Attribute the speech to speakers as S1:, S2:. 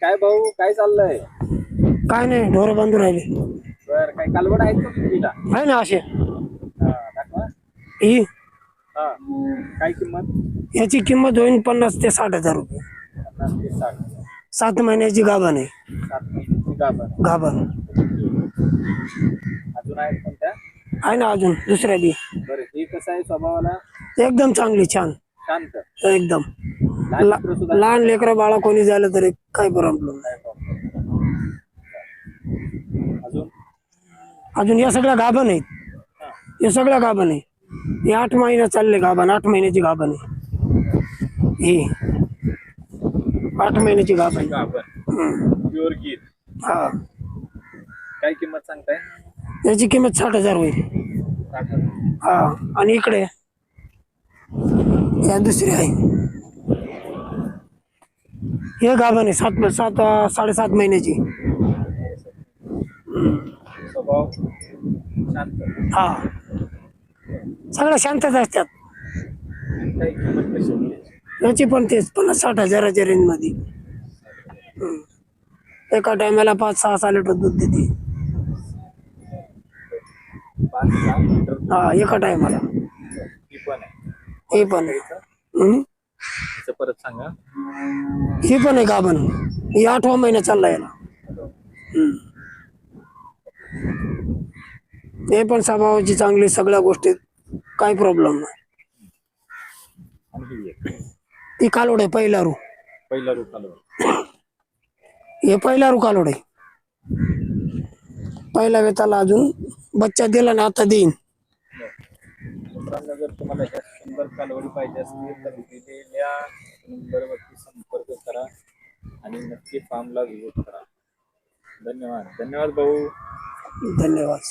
S1: काय भाऊ काय चाललंय?
S2: काय नाही, ढोर बांधून राहिले.
S1: बर काय कालवड आहेत का तुमच्या?
S2: आहे ना असे.
S1: दाखवा.
S2: ही
S1: हा काय किंमत?
S2: याची किंमत होईल 50 ते 60 हजार रुपये.
S1: 50 ते 60.
S2: 7 महिन्याची गाभण आहे.
S1: 7 महिन्याची गाभण.
S2: गाभण
S1: अजून आहेत कोणत्या?
S2: आहे ना अजून दुसऱ्या बी.
S1: बरं हे कसं आहे स्वभावाला?
S2: एकदम चांगली, छान,
S1: शांत.
S2: एकदम.
S1: लहान लेकरं सुद्धा
S2: लहान लेकरं बाळा कोणी झालं तरी काही प्रॉब्लेम नाही.
S1: अजून
S2: अजून या सगळ्या गाभण आहेत. हे सगळ्या गाभण आहे. हे 8 महिने चालले गाभण. 8 महिन्याची गाभण आहे ही. 8 महिन्याची गाभण.
S1: प्युअर गीर.
S2: हा.
S1: काय किंमत सांगताय?
S2: याची किंमत 60 हजार होईल.
S1: 60,000.
S2: हा. आणि इकडे या दुसरी आहे. हे गाभण आहे 7.5 महिन्याची.
S1: स्वभाव शांत.
S2: हा. सगळ्या शांतच असतात.
S1: काय किंमत कशी होती?
S2: याची पण तेच 50-60 हजाराच्या रेंज मध्ये. एका टायमाला 5-6 लिटर दूध देते.
S1: 5-6 लिटर.
S2: हा, एका टायमाला.
S1: ही पण आहे.
S2: हे पण
S1: हिचं परत सांगा.
S2: ही पण आहे गाभण. ही 8वा महिना चालला याला. हे पण स्वभावाची चांगली, सगळ्या गोष्टीत काही प्रॉब्लेम नाही.
S1: आणि ही
S2: ती कालोड आहे, पहिला रू.
S1: पहिला रूप आलो.
S2: हे पहिला रू कालोड आहे. पहिल्या वेताला अजून बच्चा दिला ना, आता देईन.
S1: मित्रांनो जर तुम्हाला ह्या सुंदर कालवडी पाहिजे असतील तर दिलेल्या नंबरवरती संपर्क करा आणि नक्की फार्मला व्हिजिट करा. धन्यवाद. धन्यवाद भाऊ.
S2: धन्यवाद.